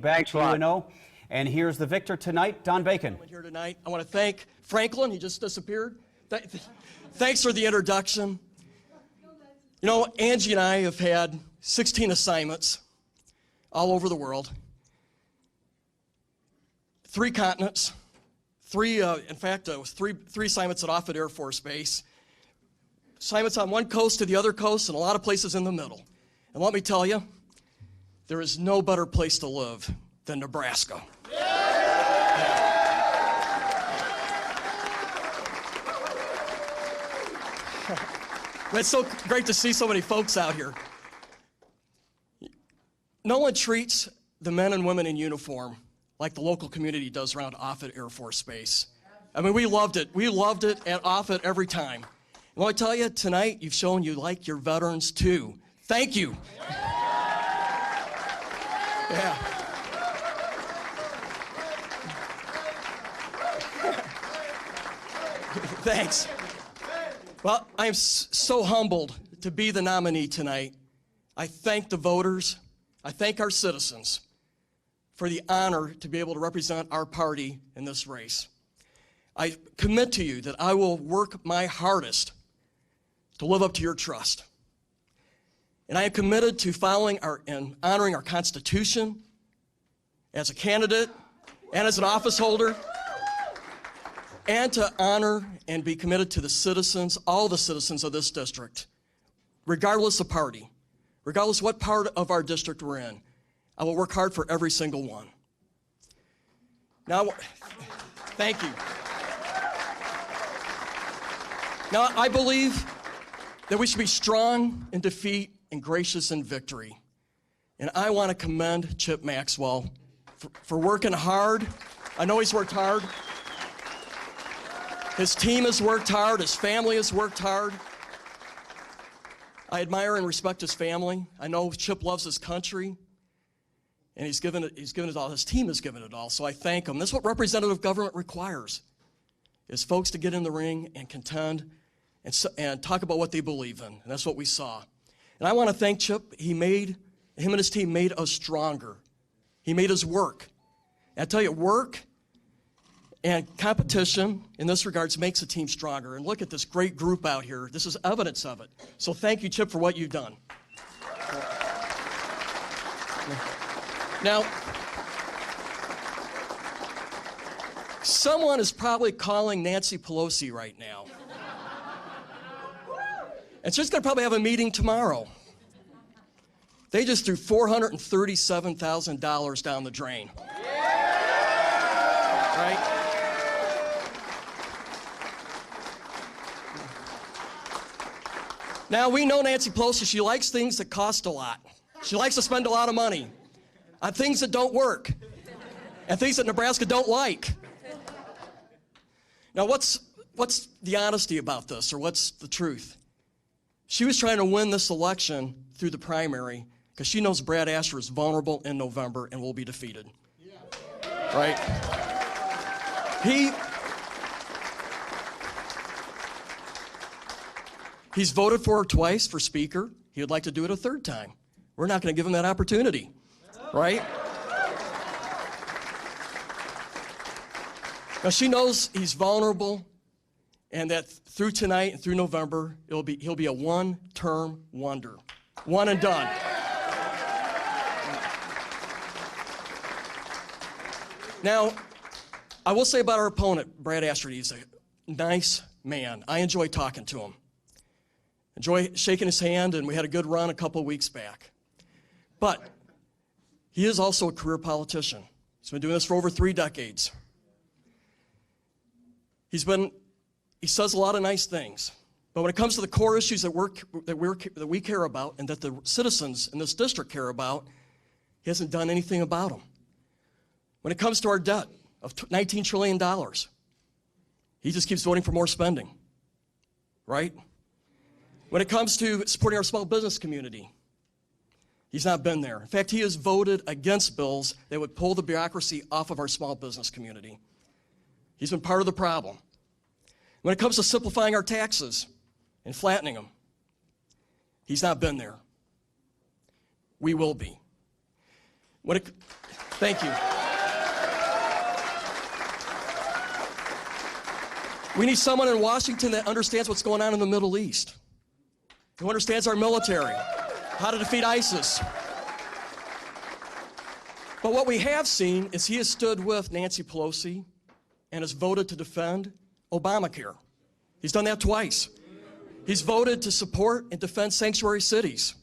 back to UNO. And here's the victor tonight, Don Bacon. Here tonight, I want to thank Franklin. He just disappeared. Thanks for the introduction. You know, Angie and I have had 16 assignments all over the world, 3 continents, three assignments at Ashford Air Force Base, assignments on one coast to the other coast, and a lot of places in the middle. And let me tell you, there is no better place to live than Nebraska. It's so great to see so many folks out here. No one treats the men and women in uniform like the local community does around Ashford Air Force Base. I mean, we loved it. We loved it at Ashford every time. And let me tell you, tonight you've shown you like your veterans too. Thank you. Yeah. Thanks. Well, I am so humbled to be the nominee tonight. I thank the voters. I thank our citizens for the honor to be able to represent our party in this race. I commit to you that I will work my hardest to live up to your trust. And I am committed to following and honoring our Constitution as a candidate and as an office holder, and to honor and be committed to the citizens, all the citizens of this district, regardless of party, regardless of what part of our district we're in. I will work hard for every single one. Now, thank you. Now, I believe that we should be strong in defeat and gracious in victory. And I want to commend Chip Maxwell for working hard. I know he's worked hard. His team has worked hard. His family has worked hard. I admire and respect his family. I know Chip loves his country, and he's given it all. His team has given it all, so I thank him. That's what representative government requires, is folks to get in the ring and contend and talk about what they believe in, and that's what we saw. And I want to thank Chip. Him and his team made us stronger. He made us work. And I tell you, work and competition in this regards makes a team stronger. And look at this great group out here. This is evidence of it. So thank you, Chip, for what you've done. Now, someone is probably calling Nancy Pelosi right now. And she's going to probably have a meeting tomorrow. They just threw $437,000 down the drain. Right? Now, we know Nancy Pelosi, she likes things that cost a lot. She likes to spend a lot of money on things that don't work and things that Nebraska don't like. Now, what's the honesty about this, or what's the truth? She was trying to win this election through the primary because she knows Brad Ashford is vulnerable in November and will be defeated. Right? He's voted for her twice for Speaker. He would like to do it a third time. We're not going to give him that opportunity, right? Now, she knows he's vulnerable, and that through tonight and through November, he'll be a one-term wonder. One and done. Now, I will say about our opponent, Brad Ashford, he's a nice man. I enjoy talking to him. Enjoy shaking his hand, and we had a good run a couple of weeks back. But he is also a career politician. He's been doing this for over 3 decades. He says a lot of nice things, but when it comes to the core issues that we care about and that the citizens in this district care about, he hasn't done anything about them. When it comes to our debt of $19 trillion, he just keeps voting for more spending, right? When it comes to supporting our small business community, he's not been there. In fact, he has voted against bills that would pull the bureaucracy off of our small business community. He's been part of the problem. When it comes to simplifying our taxes and flattening them, he's not been there. We will be. Thank you. We need someone in Washington that understands what's going on in the Middle East, who understands our military, how to defeat ISIS. But what we have seen is he has stood with Nancy Pelosi and has voted to defend Obamacare. He's done that twice. He's voted to support and defend sanctuary cities.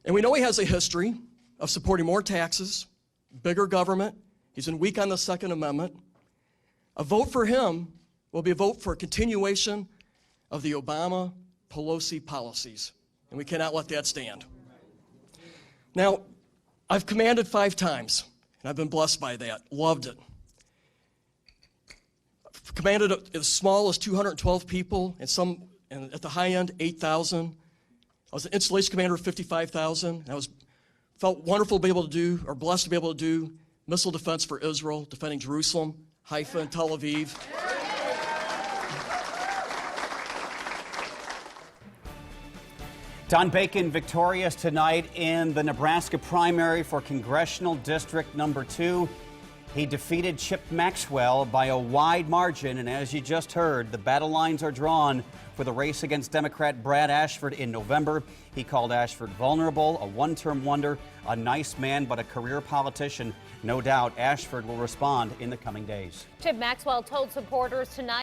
And we know he has a history of supporting more taxes, bigger government. He's been weak on the Second Amendment. A vote for him will be a vote for a continuation of the Obama-Pelosi policies, and we cannot let that stand. Now, I've commanded 5 times, and I've been blessed by that, loved it. I've commanded as small as 212 people, and at the high end, 8,000. I was an installation commander of 55,000, and felt wonderful to be able to do, or blessed to be able to do, missile defense for Israel, defending Jerusalem, Haifa, and Tel Aviv. Don Bacon victorious tonight in the Nebraska primary for Congressional District Number 2. He defeated Chip Maxwell by a wide margin, and as you just heard, the battle lines are drawn for the race against Democrat Brad Ashford in November. He called Ashford vulnerable, a one-term wonder, a nice man, but a career politician. No doubt Ashford will respond in the coming days. Chip Maxwell told supporters tonight